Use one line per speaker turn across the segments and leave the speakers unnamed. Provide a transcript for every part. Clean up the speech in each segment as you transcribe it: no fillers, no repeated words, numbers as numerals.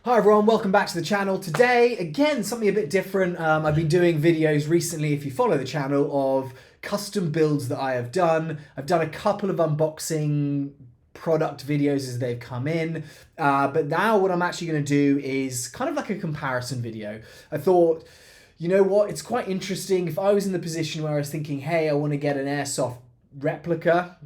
Hi everyone, welcome back to the channel. Today, again, something a bit different. I've been doing videos recently, if you follow the channel, of custom builds that I have done. I've done a couple of unboxing product videos as they've come in. But now what I'm actually going to do is kind of like a comparison video. I thought, you know what, it's quite interesting. If I was in the position where I was thinking, hey, I want to get an airsoft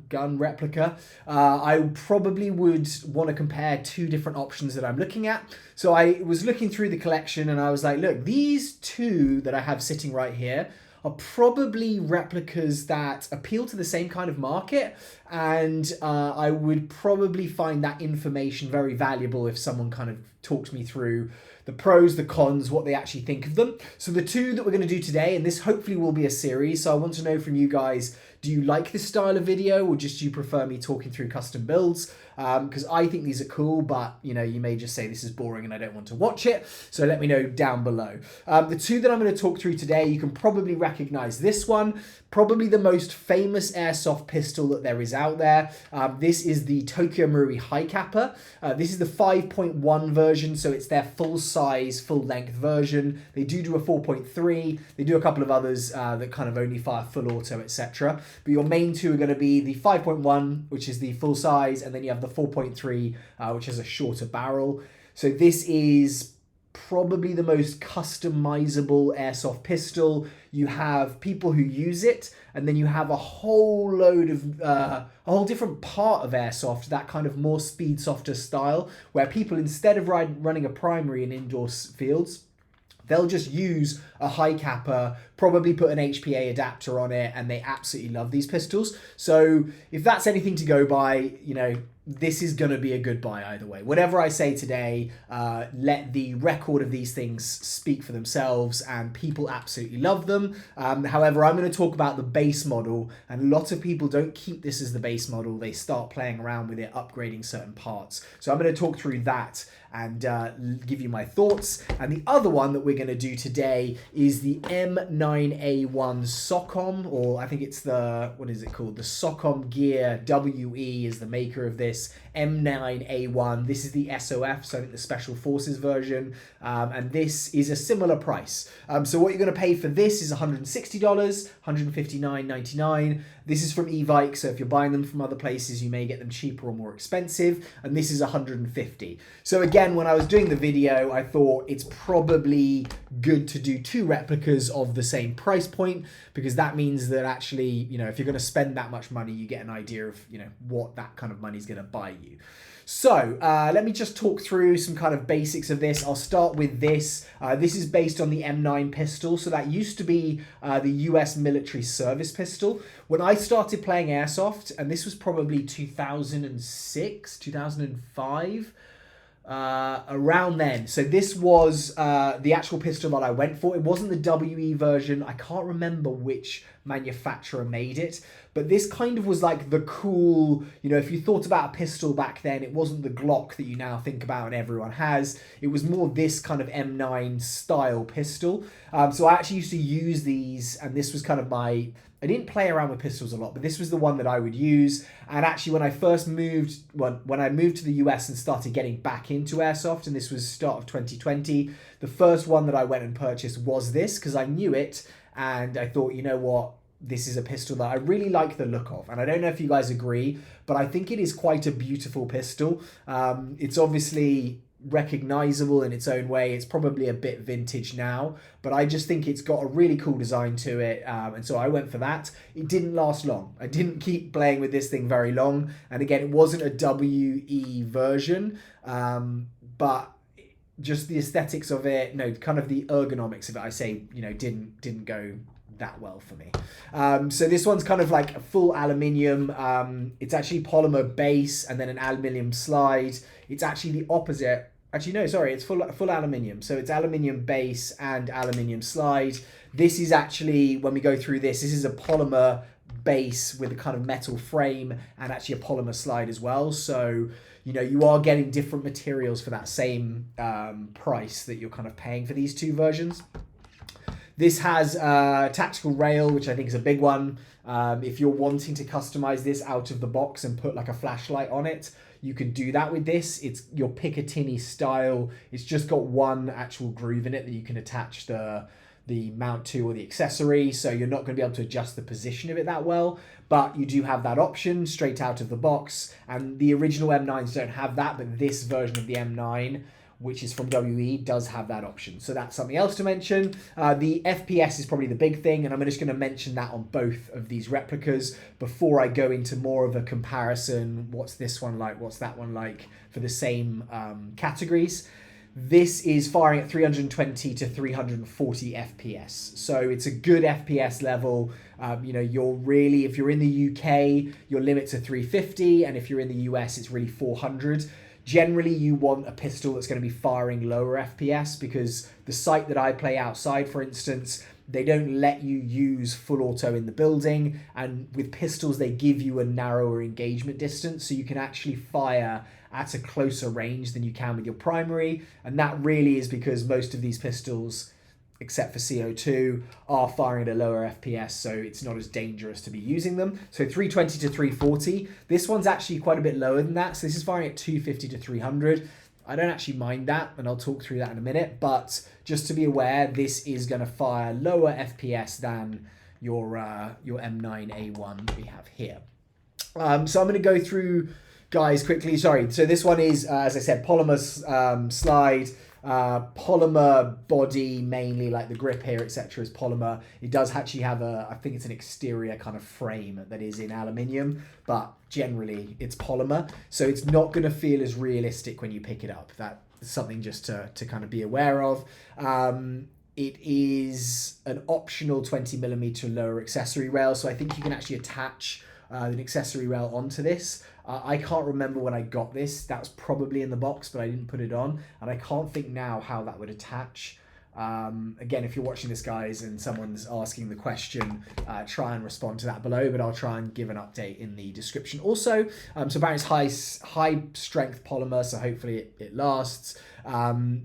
gun replica, I probably would want to compare two different options that I'm looking at. So I was looking through the collection and I was like, look, these two that I have sitting right here are probably replicas that appeal to the same kind of market, and I would probably find that information very valuable if someone kind of talks me through the pros, the cons, what they actually think of them. So the two that we're going to do today, and this hopefully will be a series, so I want to know from you guys, do you like this style of video, or just do you prefer me talking through custom builds? Because I think these are cool, but you know, you may just say this is boring and I don't want to watch it. So let me know down below. The two that I'm going to talk through today, you can probably recognize this one, probably the most famous airsoft pistol that there is out there. This is the Tokyo Marui Hi-Capa. This is the 5.1 version, so it's their full size, full length version. They do a 4.3. They do a couple of others that kind of only fire full auto, etc. But your main two are going to be the 5.1, which is the full size, and then you have the 4.3, which has a shorter barrel. So this is probably the most customizable airsoft pistol. You have people who use it, and then you have a whole load of a whole different part of airsoft, that kind of more speed softer style, where people, instead of running a primary in indoor fields, they'll just use a Hi-Capa, probably put an HPA adapter on it, and they absolutely love these pistols. So if that's anything to go by, you know, this is going to be a good buy either way. Whatever I say today, let the record of these things speak for themselves, and people absolutely love them. However, I'm going to talk about the base model, and a lot of people don't keep this as the base model. They start playing around with it, upgrading certain parts. So I'm going to talk through that and give you my thoughts. And the other one that we're going to do today is the M9A1 SOCOM, or I think it's the, what is it called? The SOCOM Gear WE is the maker of this. M9A1, this is the SOF, so I think the Special Forces version, and this is a similar price. So what you're going to pay for this is $160, $159.99. This is from Evike, so if you're buying them from other places, you may get them cheaper or more expensive, and this is $150. So again, when I was doing the video, I thought it's probably good to do two replicas of the same price point, because that means that actually, you know, if you're going to spend that much money, you get an idea of, you know, what that kind of money is going to buy you. So let me just talk through some kind of basics of this. I'll start with this. This is based on the M9 pistol. So that used to be the US military service pistol. When I started playing airsoft, and this was probably 2006, 2005, around then. So this was the actual pistol that I went for. It wasn't the WE version. I can't remember which manufacturer made it, but this kind of was like the cool, you know, if you thought about a pistol back then, it wasn't the Glock that you now think about and everyone has. It was more this kind of M9 style pistol. So I actually used to use these, and this was kind of my, I didn't play around with pistols a lot, but this was the one that I would use. And actually when I first moved, when I moved to the US and started getting back into airsoft, and this was start of 2020, the first one that I went and purchased was this, because I knew it, and I thought, you know what, this is a pistol that I really like the look of. And I don't know if you guys agree, but I think it is quite a beautiful pistol. It's obviously recognizable in its own way. It's probably a bit vintage now, but I just think it's got a really cool design to it, and so I went for that. It didn't last long. I didn't keep playing with this thing very long, and again, it wasn't a WE version, but just the aesthetics of it, no, kind of the ergonomics of it, I say, you know, didn't go that well for me. So this one's kind of like a full aluminium. It's actually polymer base and then an aluminium slide. It's actually the opposite. Actually, no, sorry, it's full aluminium. So it's aluminium base and aluminium slide. This is actually, when we go through this is a polymer base with a kind of metal frame and actually a polymer slide as well. So, you know, you are getting different materials for that same price that you're kind of paying for these two versions. This has a tactical rail, which I think is a big one. If you're wanting to customize this out of the box and put like a flashlight on it, you can do that with this. It's your Picatinny style. It's just got one actual groove in it that you can attach the mount to, or the accessory, so you're not going to be able to adjust the position of it that well, but you do have that option straight out of the box. And the original M9s don't have that, but this version of the M9, which is from WE, does have that option. So that's something else to mention. The FPS is probably the big thing, and I'm just going to mention that on both of these replicas before I go into more of a comparison. What's this one like? What's that one like for the same categories? This is firing at 320 to 340 FPS. So it's a good FPS level. You're really, if you're in the UK, your limit's are 350, and if you're in the US, it's really 400. Generally, you want a pistol that's going to be firing lower FPS, because the site that I play outside, for instance, they don't let you use full auto in the building, and with pistols they give you a narrower engagement distance, so you can actually fire at a closer range than you can with your primary. And that really is because most of these pistols, except for CO2, are firing at a lower FPS, so it's not as dangerous to be using them. So 320 to 340. This one's actually quite a bit lower than that, so this is firing at 250 to 300. I don't actually mind that, and I'll talk through that in a minute, but just to be aware, this is going to fire lower FPS than your M9A1 that we have here. So I'm going to go through, guys, quickly. Sorry, so this one is, as I said, polymer slide, polymer body mainly, like the grip here, etc. is polymer. It does actually have I think it's an exterior kind of frame that is in aluminium, but generally it's polymer, so it's not going to feel as realistic when you pick it up. That's something just to kind of be aware of. It is an optional 20mm lower accessory rail, so I think you can actually attach an accessory rail onto this. I can't remember when I got this. That was probably in the box, but I didn't put it on, and I can't think now how that would attach. Again, if you're watching this, guys, and someone's asking the question, try and respond to that below, but I'll try and give an update in the description also. So apparently it's high strength polymer, so hopefully it lasts.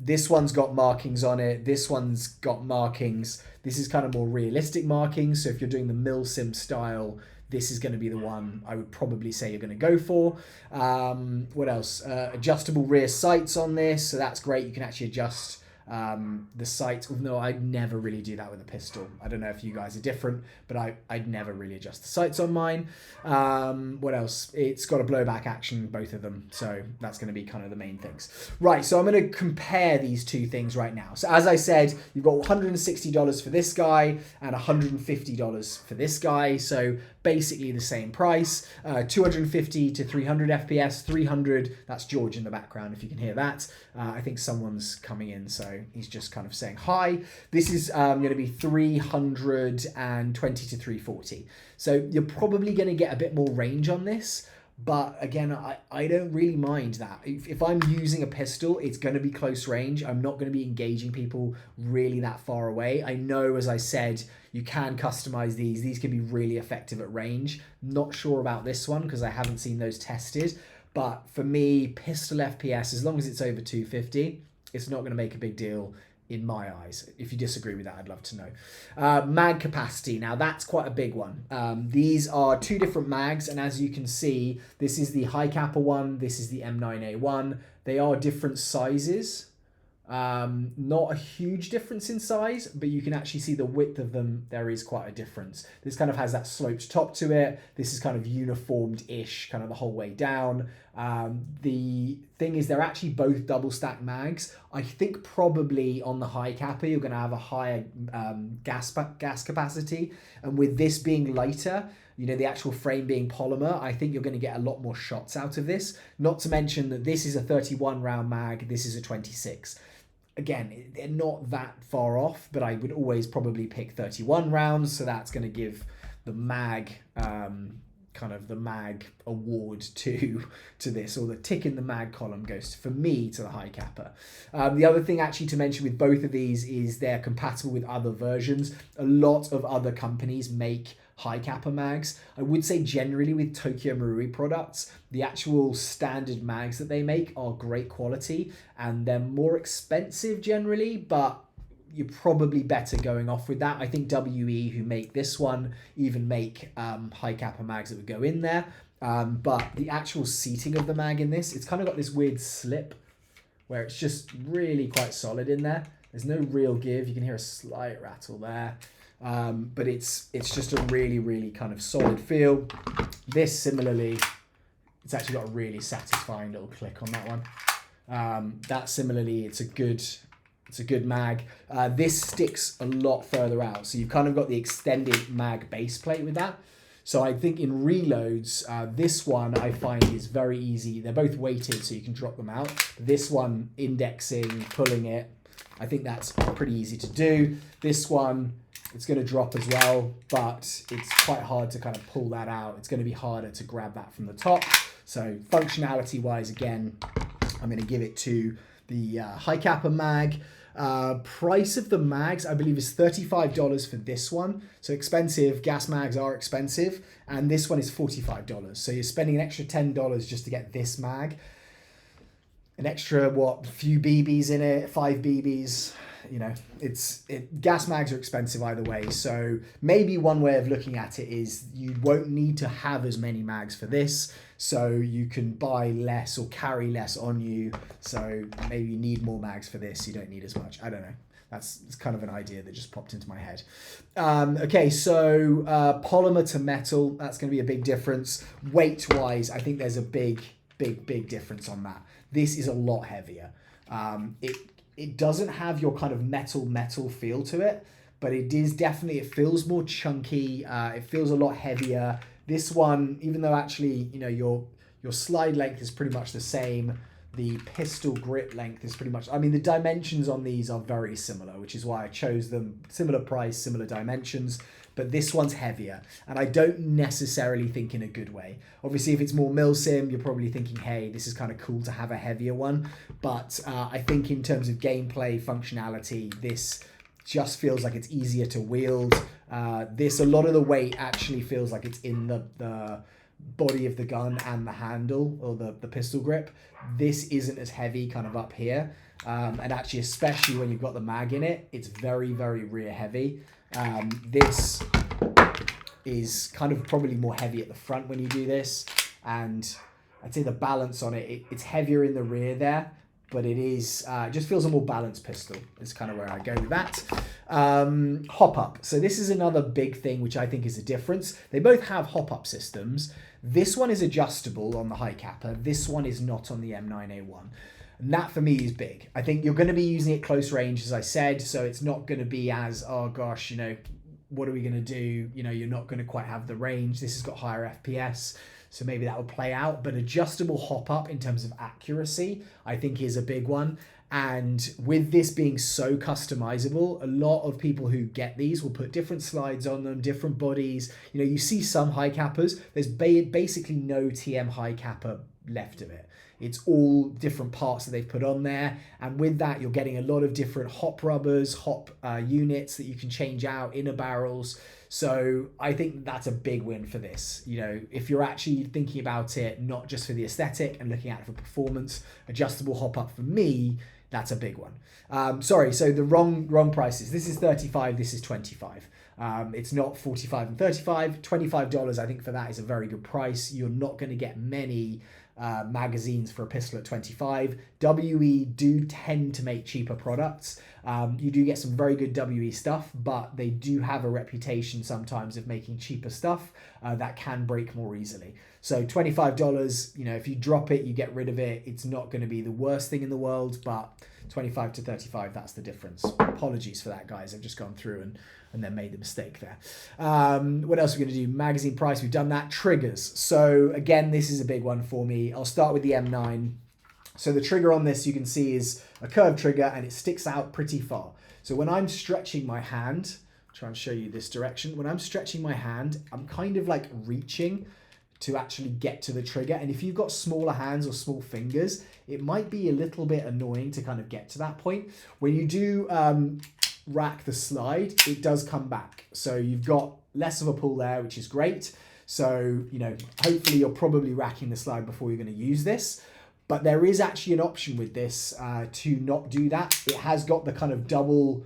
This one's got markings on it. This one's got markings. This is kind of more realistic markings, so if you're doing the Milsim style, this is going to be the one I would probably say you're going to go for. What else? Adjustable rear sights on this, so that's great. You can actually adjust the sights. No, I'd never really do that with a pistol. I don't know if you guys are different, but I'd never really adjust the sights on mine. What else? It's got a blowback action, both of them, so that's going to be kind of the main things. Right, so I'm going to compare these two things right now. So as I said, you've got $160 for this guy and $150 for this guy, so basically the same price. 250 to 300 FPS, 300, that's George in the background if you can hear that. I think someone's coming in, so he's just kind of saying hi. This is going to be 320 to 340. So you're probably going to get a bit more range on this, but again, I don't really mind that. If I'm using a pistol, it's going to be close range. I'm not going to be engaging people really that far away. I know, as I said, you can customize these. These can be really effective at range. Not sure about this one because I haven't seen those tested. But for me, pistol FPS, as long as it's over 250, it's not going to make a big deal in my eyes. If you disagree with that, I'd love to know. Mag capacity, now that's quite a big one. These are two different mags, and as you can see, this is the Hi-Capa one, this is the M9A1. They are different sizes. Not a huge difference in size, but you can actually see the width of them. There is quite a difference. This kind of has that sloped top to it. This is kind of uniformed-ish, kind of the whole way down. The thing is, they're actually both double stack mags. I think probably on the Hi-Capa, you're going to have a higher gas capacity. And with this being lighter, you know, the actual frame being polymer, I think you're going to get a lot more shots out of this. Not to mention that this is a 31 round mag, this is a 26. Again, they're not that far off, but I would always probably pick 31 rounds. So that's going to give the mag, kind of the mag award to this, or the tick in the mag column goes for me to the Hi-Capa. The other thing actually to mention with both of these is they're compatible with other versions. A lot of other companies make Hi-Capa mags. I would say generally with Tokyo Marui products, the actual standard mags that they make are great quality and they're more expensive generally, but you're probably better going off with that. I think WE, who make this one, even make Hi-Capa mags that would go in there. But the actual seating of the mag in this, it's kind of got this weird slip where it's just really quite solid in there. There's no real give. You can hear a slight rattle there. But it's just a really, really kind of solid feel. This similarly, it's actually got a really satisfying little click on that one. That similarly, it's a good mag. This sticks a lot further out. So you've kind of got the extended mag base plate with that. So I think in reloads, this one I find is very easy. They're both weighted, so you can drop them out. This one, indexing, pulling it, I think that's pretty easy to do. This one, it's going to drop as well, but it's quite hard to kind of pull that out. It's going to be harder to grab that from the top. So functionality-wise, again, I'm going to give it to the Hi-Capa mag. Price of the mags, I believe, is $35 for this one. So expensive. Gas mags are expensive. And this one is $45. So you're spending an extra $10 just to get this mag. An extra, what, few BBs in it, 5 BBs. You know, gas mags are expensive either way. So maybe one way of looking at it is you won't need to have as many mags for this. So you can buy less or carry less on you. So maybe you need more mags for this. You don't need as much. I don't know. It's kind of an idea that just popped into my head. Okay, so polymer to metal, that's going to be a big difference. Weight-wise, I think there's a big difference on that. This is a lot heavier. It doesn't have your kind of metal feel to it, but it is definitely, it feels more chunky. It feels a lot heavier. This one, even though actually, you know, your slide length is pretty much the same, the pistol grip length is pretty much, I mean, the dimensions on these are very similar, which is why I chose them. Similar price, similar dimensions, but this one's heavier, and I don't necessarily think in a good way. Obviously, if it's more milsim, you're probably thinking, hey, this is kind of cool to have a heavier one, but I think in terms of gameplay functionality, this just feels like it's easier to wield. A lot of the weight actually feels like it's in the body of the gun and the handle, or the pistol grip. This isn't as heavy kind of up here. And actually, especially when you've got the mag in it, it's very, very rear heavy. This is kind of probably more heavy at the front when you do this. And I'd say the balance on it's heavier in the rear there, but it is, it just feels a more balanced pistol. It's kind of where I go with that. Hop up. So this is another big thing, which I think is a difference. They both have hop up systems. This one is adjustable on the Hi-Capa. This one is not on the M9A1. And that for me is big. I think you're going to be using it close range, as I said, so it's not going to be as, oh gosh, you know, what are we going to do? You know, you're not going to quite have the range. This has got higher FPS, so maybe that will play out. But adjustable hop up in terms of accuracy, I think is a big one. And with this being so customizable, a lot of people who get these will put different slides on them, different bodies. You know, you see some Hi-Capas, there's basically no TM Hi-Capa left of it. It's all different parts that they've put on there. And with that, you're getting a lot of different hop rubbers, hop units that you can change out, inner barrels. So I think that's a big win for this. You know, if you're actually thinking about it, not just for the aesthetic and looking at it for performance, adjustable hop up for me, that's a big one. Sorry, so the wrong prices. This is 35, this is 25. It's not 45 and 35. $25, I think, for that is a very good price. You're not going to get many magazines for a pistol at 25. WE do tend to make cheaper products. You do get some very good WE stuff, but they do have a reputation sometimes of making cheaper stuff that can break more easily. So $25, you know, if you drop it, you get rid of it. It's not going to be the worst thing in the world, but 25 to 35, that's the difference. Apologies for that, guys. I've just gone through and then made the mistake there. What else are we going to do? Magazine price, we've done that. Triggers. So again, this is a big one for me. I'll start with the M9. So the trigger on this, you can see, is a curved trigger and it sticks out pretty far. So when I'm stretching my hand, I'll try and show you this direction. When I'm stretching my hand, I'm kind of like reaching to actually get to the trigger. And if you've got smaller hands or small fingers, it might be a little bit annoying to kind of get to that point. When you do rack the slide, it does come back. So you've got less of a pull there, which is great. So, you know, hopefully you're probably racking the slide before you're going to use this. But there is actually an option with this to not do that. It has got the kind of double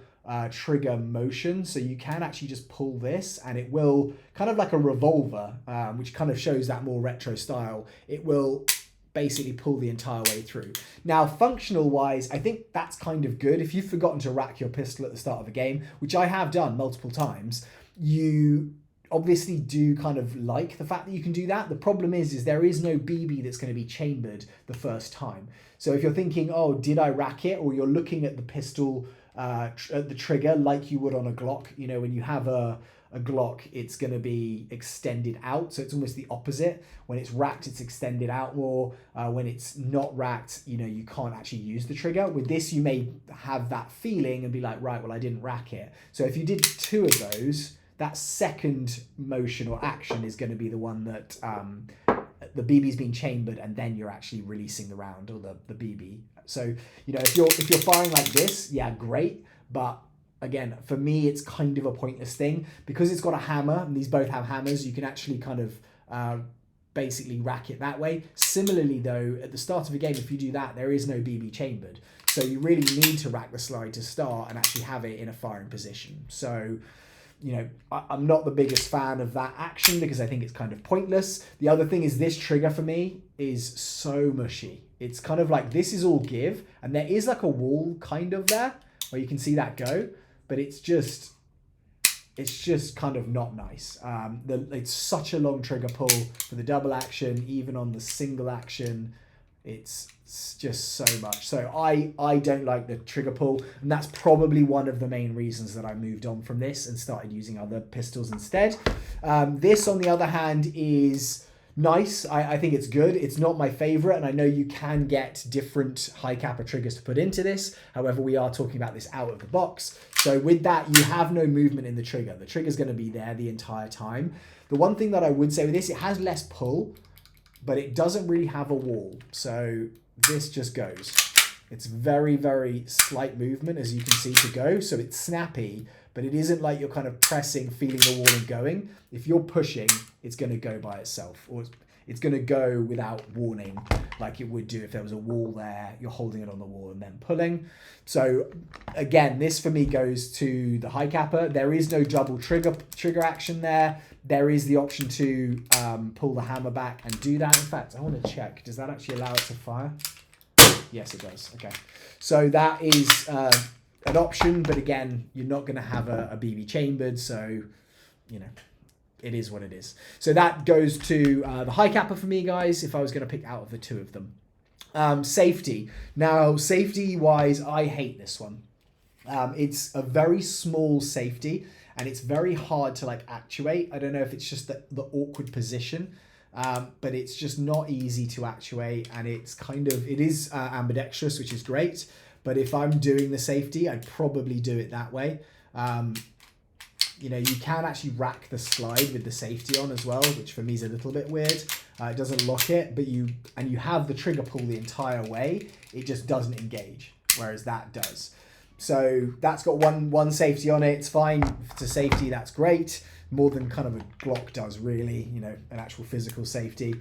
trigger motion. So you can actually just pull this and it will, kind of like a revolver, which kind of shows that more retro style, it will basically pull the entire way through. Now, functional wise, I think that's kind of good. If you've forgotten to rack your pistol at the start of a game, which I have done multiple times, you obviously do kind of like the fact that you can do that. The problem is there is no BB that's going to be chambered the first time. So if you're thinking, oh, did I rack it? Or you're looking at the pistol, at the trigger like you would on a Glock. You know, when you have a Glock, it's going to be extended out. So it's almost the opposite. When it's racked, it's extended out more. When it's not racked, you know, you can't actually use the trigger. With this, you may have that feeling and be like, right, well, I didn't rack it. So if you did 2 of those, that second motion or action is going to be the one that the BB's been chambered and then you're actually releasing the round, or the BB. So, you know, if you're firing like this, yeah, great. But again, for me, it's kind of a pointless thing because it's got a hammer and these both have hammers. You can actually kind of basically rack it that way. Similarly though, at the start of a game, if you do that, there is no BB chambered. So you really need to rack the slide to start and actually have it in a firing position. So, you know, I'm not the biggest fan of that action because I think it's kind of pointless. The other thing is this trigger for me is so mushy. It's kind of like this is all give and there is like a wall kind of there where you can see that go, but it's just kind of not nice. It's such a long trigger pull for the double action, even on the single action. It's just so much. So I don't like the trigger pull, and that's probably one of the main reasons that I moved on from this and started using other pistols instead. This, on the other hand, is nice. I think it's good. It's not my favorite, and I know you can get different Hi-Capa triggers to put into this. However, we are talking about this out of the box. So with that, you have no movement in the trigger. The trigger's going to be there the entire time. The one thing that I would say with this, it has less pull, but it doesn't really have a wall. So this just goes. It's very, very slight movement, as you can see, to go. So it's snappy, but it isn't like you're kind of pressing, feeling the wall and going. If you're pushing, it's going to go by itself, or it's going to go without warning, like it would do if there was a wall there, you're holding it on the wall and then pulling. So again, this for me goes to the Hi-Capa. There is no double trigger action there. There is the option to pull the hammer back and do that. In fact, I want to check, does that actually allow it to fire? Yes, it does. Okay. So that is an option, but again, you're not going to have a BB chambered. So, you know, it is what it is. So that goes to the Hi-Capa for me, guys, if I was going to pick out of the 2 of them. Safety. Now, safety-wise, I hate this one. It's a very small safety, and it's very hard to like actuate. I don't know if it's just the awkward position, but it's just not easy to actuate, and it's kind of, it is ambidextrous, which is great. But if I'm doing the safety, I'd probably do it that way. You know, you can actually rack the slide with the safety on as well, which for me is a little bit weird. It doesn't lock it, but you have the trigger pull the entire way. It just doesn't engage, whereas that does. So that's got one safety on it. It's fine to safety. That's great. More than kind of a Glock does, really. You know, an actual physical safety.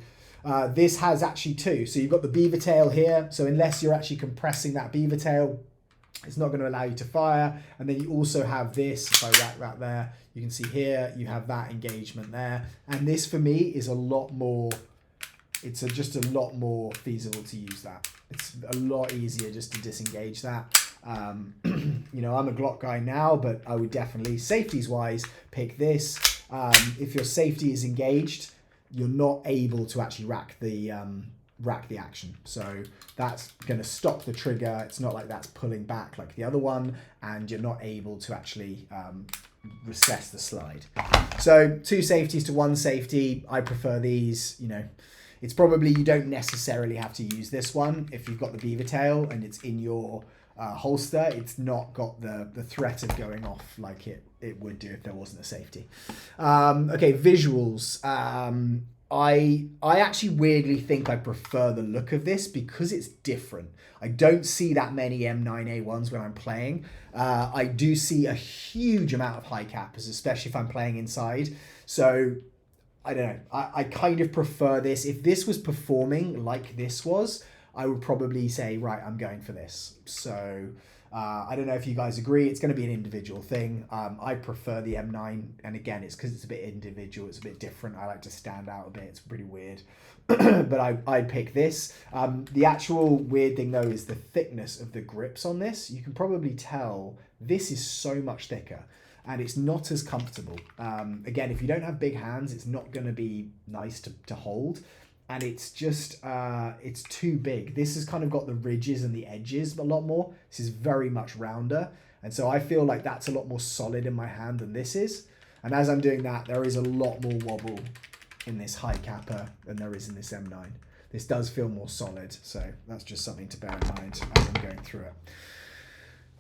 This has actually 2. So you've got the beaver tail here. So unless you're actually compressing that beaver tail, it's not going to allow you to fire. And then you also have this. If I rack that there, you can see here, you have that engagement there. And this for me is a lot more, it's just a lot more feasible to use that. It's a lot easier just to disengage that. You know, I'm a Glock guy now, but I would definitely, safeties wise, pick this. If your safety is engaged, you're not able to actually rack the action. So that's going to stop the trigger. It's not like that's pulling back like the other one, and you're not able to actually recess the slide. So 2 safeties to 1 safety. I prefer these. You know, it's probably, you don't necessarily have to use this one if you've got the beaver tail and it's in your holster. It's not got the threat of going off like it would do if there wasn't a safety. Okay, visuals. I actually weirdly think I prefer the look of this because it's different. I don't see that many M9A1s when I'm playing. I do see a huge amount of Hi-Capas, especially if I'm playing inside. So I don't know. I kind of prefer this. If this was performing like this was, I would probably say, right, I'm going for this. So I don't know if you guys agree. It's going to be an individual thing. I prefer the M9, and again, it's because it's a bit individual. It's a bit different. I like to stand out a bit. It's pretty weird. But I'd pick this. The actual weird thing, though, is the thickness of the grips on this. You can probably tell this is so much thicker, and it's not as comfortable. Again, if you don't have big hands, it's not going to be nice to hold. And it's just, it's too big. This has kind of got the ridges and the edges a lot more. This is very much rounder. And so I feel like that's a lot more solid in my hand than this is. And as I'm doing that, there is a lot more wobble in this Hi-Capa than there is in this M9. This does feel more solid. So that's just something to bear in mind as I'm going through it.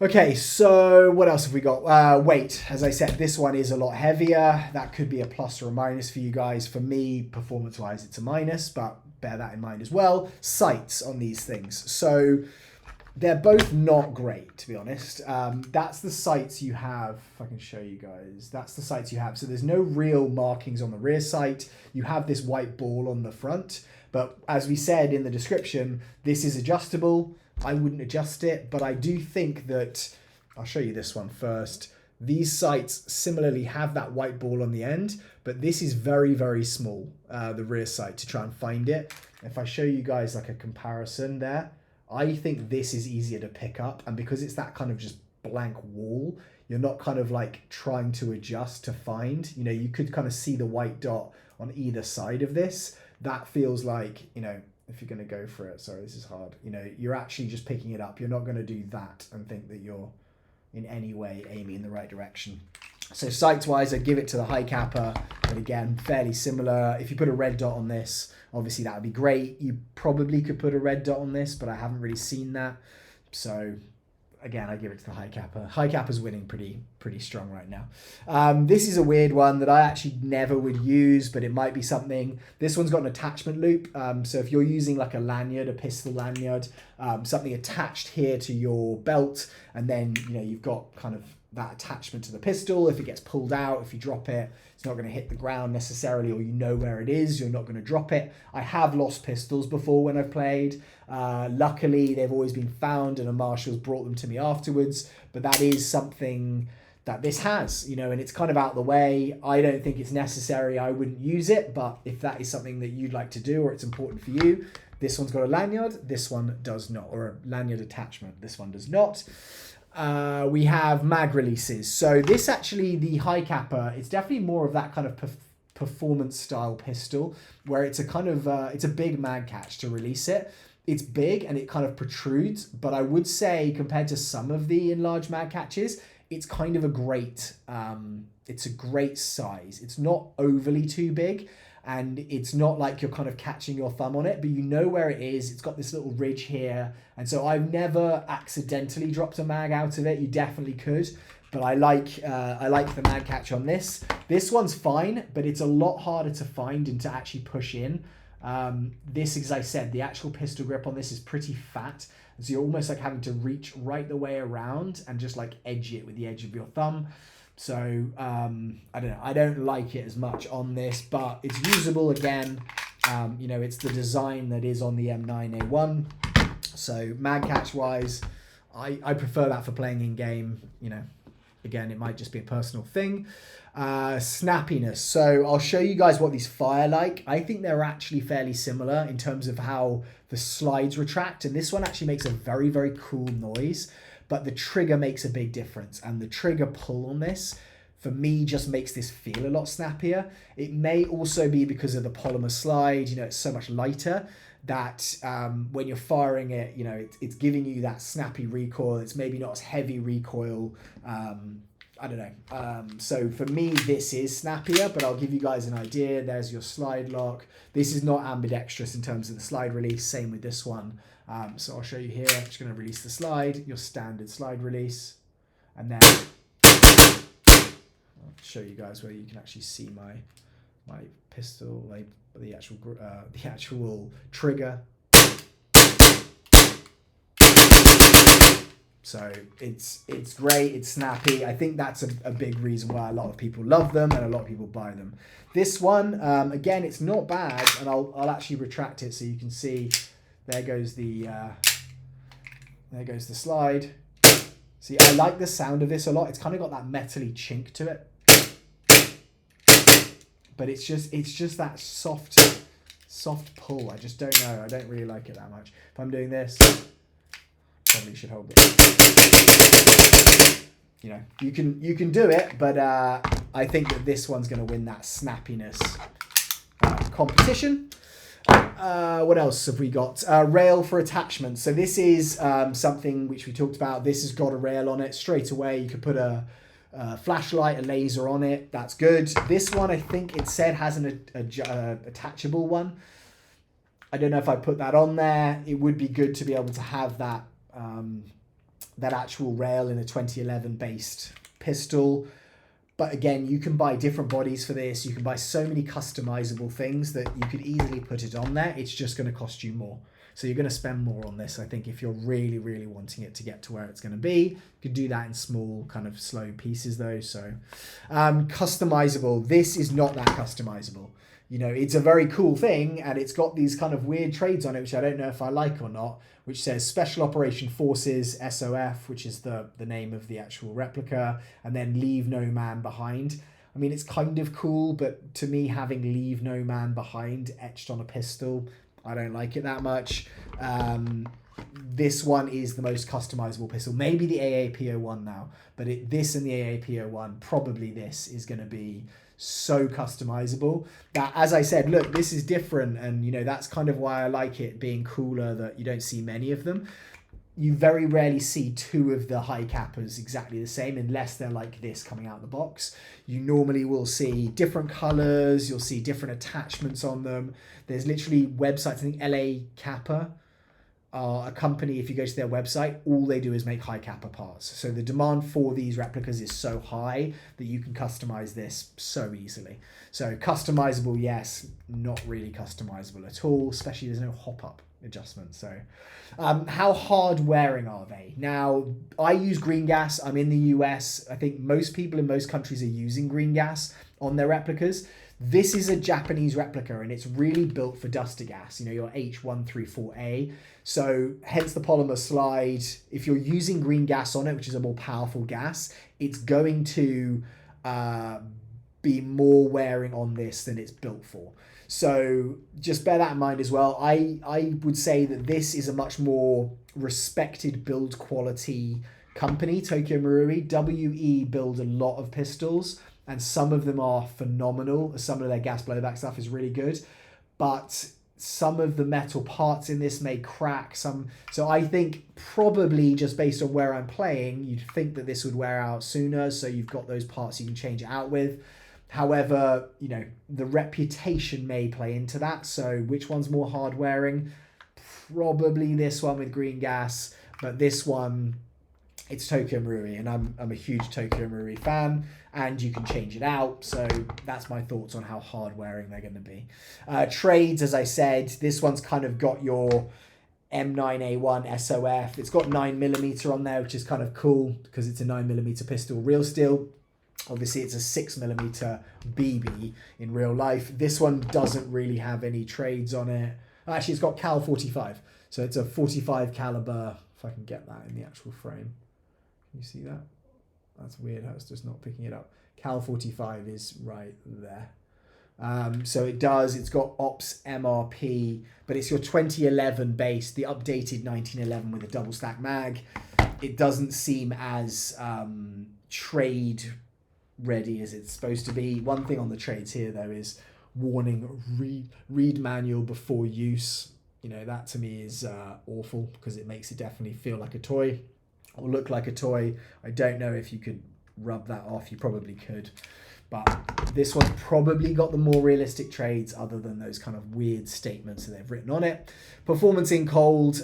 Okay, so what else have we got? Weight. As I said, this one is a lot heavier. That could be a plus or a minus for you guys. For me, performance-wise, it's a minus, but bear that in mind as well. Sights on these things. So they're both not great, to be honest. That's the sights you have. If I can show you guys. That's the sights you have. So there's no real markings on the rear sight. You have this white ball on the front. But as we said in the description, this is adjustable. I wouldn't adjust it, but I do think that, I'll show you this one first. These sights similarly have that white ball on the end, but this is very, very small, the rear sight, to try and find it. If I show you guys like a comparison there, I think this is easier to pick up. And because it's that kind of just blank wall, you're not kind of like trying to adjust to find, you know, you could kind of see the white dot on either side of this. That feels like, you know, if you're going to go for it, sorry, this is hard. You know, you're actually just picking it up. You're not going to do that and think that you're in any way aiming in the right direction. So sights-wise, I'd give it to the Hi-Capa, but again, fairly similar. If you put a red dot on this, obviously that would be great. You probably could put a red dot on this, but I haven't really seen that. So again, I give it to the Hi-Capa. Hi-Capa's winning pretty strong right now. This is a weird one that I actually never would use, but it might be something. This one's got an attachment loop. So if you're using like a lanyard, a pistol lanyard, something attached here to your belt, and then, you know, you've got kind of that attachment to the pistol. If it gets pulled out, if you drop it, it's not going to hit the ground necessarily, or you know where it is, you're not going to drop it. I have lost pistols before when I've played. Luckily, they've always been found, and a marshal's brought them to me afterwards. But that is something that this has, you know, and it's kind of out of the way. I don't think it's necessary. I wouldn't use it, but if that is something that you'd like to do or it's important for you, this one's got a lanyard, this one does not, or a lanyard attachment, this one does not. We have mag releases. So this actually, the Hi-Capa, it's definitely more of that kind of performance style pistol, where it's a kind of, it's a big mag catch to release it. It's big and it kind of protrudes, but I would say compared to some of the enlarged mag catches, it's kind of a great, it's a great size. It's not overly too big, and it's not like you're kind of catching your thumb on it, but you know where it is. It's got this little ridge here. And so I've never accidentally dropped a mag out of it. You definitely could, but I like the mag catch on this. This one's fine, but it's a lot harder to find and to actually push in. This, as I said, the actual pistol grip on this is pretty fat. So you're almost like having to reach right the way around and just like edge it with the edge of your thumb. So, I don't know, I don't like it as much on this, but it's usable again. You know, it's the design that is on the M9A1. So mag catch wise, I prefer that for playing in game. You know, again, it might just be a personal thing. Snappiness. So I'll show you guys what these fire like. I think they're actually fairly similar in terms of how the slides retract. And this one actually makes a very, very cool noise. But the trigger makes a big difference, and the trigger pull on this, for me, just makes this feel a lot snappier. It may also be because of the polymer slide, you know, it's so much lighter that when you're firing it, you know, it's giving you that snappy recoil. It's maybe not as heavy recoil. I don't know. So for me, this is snappier, but I'll give you guys an idea. There's your slide lock. This is not ambidextrous in terms of the slide release. Same with this one. So I'll show you here. I'm just going to release the slide, your standard slide release, and then I'll show you guys where you can actually see my pistol, like the actual trigger. So it's great, it's snappy. I think that's a big reason why a lot of people love them and a lot of people buy them. This one, again, it's not bad, and I'll actually retract it so you can see There goes the slide. See, I like the sound of this a lot. It's kind of got that metally chink to it. But it's just that soft pull. I just don't know. I don't really like it that much. If I'm doing this, probably should hold this. You know, you can do it, but I think that this one's going to win that snappiness competition. What else have we got? Rail for attachment. So this is something which we talked about. This has got a rail on it straight away. You could put a flashlight, a laser on it. That's good. This one, I think it said has an attachable one. I don't know if I put that on there. It would be good to be able to have that that actual rail in a 2011 based pistol. But again, you can buy different bodies for this. You can buy so many customizable things that you could easily put it on there. It's just going to cost you more. So you're going to spend more on this, I think, if you're really, really wanting it to get to where it's going to be. You could do that in small, kind of slow pieces, though. So customizable. This is not that customizable. You know, it's a very cool thing, and it's got these kind of weird trades on it, which I don't know if I like or not, which says Special Operation Forces, SOF, which is the name of the actual replica, and then Leave No Man Behind. I mean, it's kind of cool, but to me, having Leave No Man Behind etched on a pistol, I don't like it that much. This one is the most customizable pistol. Maybe the AAP01 now, but this and the AAP01, probably this is going to be so customizable that, as I said, look, this is different, and you know that's kind of why I like it being cooler, that you don't see many of them. You very rarely see two of the Hi-Capas exactly the same unless they're like this coming out of the box. You normally will see different colors, you'll see different attachments on them. There's literally websites, I think Hi-Capa are a company, if you go to their website, all they do is make Hi-Capa parts. So the demand for these replicas is so high that you can customize this so easily. So customizable, yes, not really customizable at all, especially there's no hop-up adjustment. So how hard wearing are they? Now, I use green gas. I'm in the US. I think most people in most countries are using green gas on their replicas. This is a Japanese replica, and it's really built for duster gas, you know, your H134A. So hence the polymer slide. If you're using green gas on it, which is a more powerful gas, it's going to be more wearing on this than it's built for. So just bear that in mind as well. I would say that this is a much more respected build quality company, Tokyo Marui. WE build a lot of pistols, and some of them are phenomenal. Some of their gas blowback stuff is really good, but some of the metal parts in this may crack. So I think probably just based on where I'm playing, you'd think that this would wear out sooner, so you've got those parts you can change it out with. However, you know, the reputation may play into that. So which one's more hard wearing? Probably this one with green gas, but this one, it's Tokyo Marui, and I'm a huge Tokyo Marui fan, and you can change it out. So that's my thoughts on how hard wearing they're going to be. Trades, as I said, this one's kind of got your M9A1 SOF. It's got 9mm on there, which is kind of cool because it's a 9mm pistol, real steel. Obviously, it's a 6mm BB in real life. This one doesn't really have any trades on it. Actually, it's got Cal 45. So it's a 45 caliber, if I can get that in the actual frame. Can you see that? That's weird how it's just not picking it up. Cal 45 is right there. So it's got Ops MRP, but it's your 2011 base, the updated 1911 with a double stack mag. It doesn't seem as trade ready as it's supposed to be. One thing on the trades here though is warning, read manual before use. You know, that to me is awful because it makes it definitely feel like a toy or look like a toy. I don't know if you could rub that off. You probably could, but this one's probably got the more realistic trades other than those kind of weird statements that they've written on it. Performance in cold,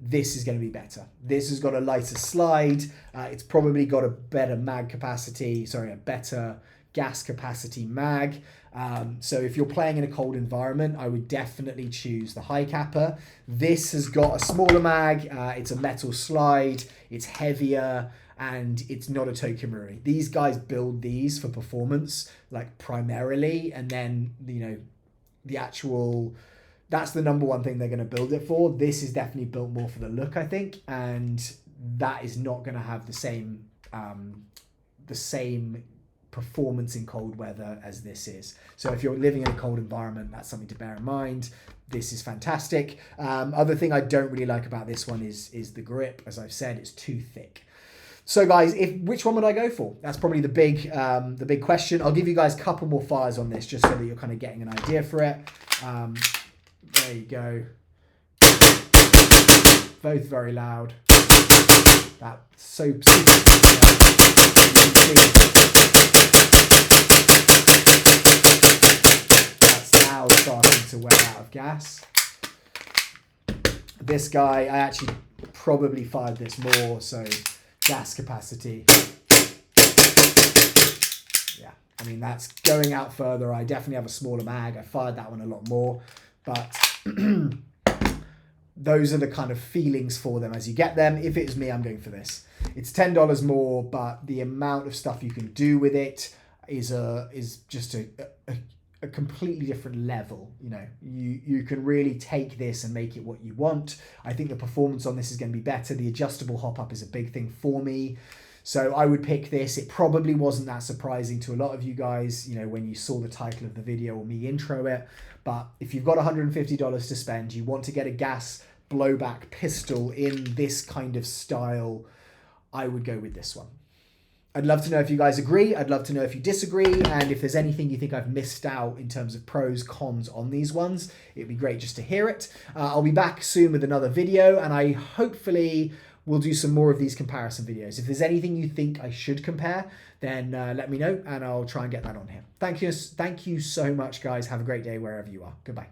this is going to be better. This has got a lighter slide. It's probably got a better a better gas capacity mag. So if you're playing in a cold environment, I would definitely choose the Hi-Capa. This has got a smaller mag. It's a metal slide. It's heavier, and it's not a Tokyo Marui. These guys build these for performance, like primarily, and then, you know, that's the number one thing they're going to build it for. This is definitely built more for the look, I think, and that is not going to have the same performance in cold weather as this is. So if you're living in a cold environment, that's something to bear in mind. This is fantastic. Other thing I don't really like about this one is the grip. As I've said, it's too thick. So guys, which one would I go for? That's probably the big question. I'll give you guys a couple more fires on this just so that you're kind of getting an idea for it. There you go. Both very loud. That's so that's now starting to wear out of gas. This guy, I actually probably fired this more, so gas capacity. Yeah, I mean, that's going out further. I definitely have a smaller mag. I fired that one a lot more, but those are the kind of feelings for them as you get them. If it was me, I'm going for this. It's $10 more, but the amount of stuff you can do with it is just a completely different level. You know, you can really take this and make it what you want. I think the performance on this is going to be better. The adjustable hop up is a big thing for me, so I would pick this. It probably wasn't that surprising to a lot of you guys, you know, when you saw the title of the video or me intro it. But if you've got $150 to spend, you want to get a gas blowback pistol in this kind of style, I would go with this one. I'd love to know if you guys agree. I'd love to know if you disagree. And if there's anything you think I've missed out in terms of pros, cons on these ones, it'd be great just to hear it. I'll be back soon with another video, and I hopefully will do some more of these comparison videos. If there's anything you think I should compare, then let me know and I'll try and get that on here. Thank you so much, guys. Have a great day wherever you are. Goodbye.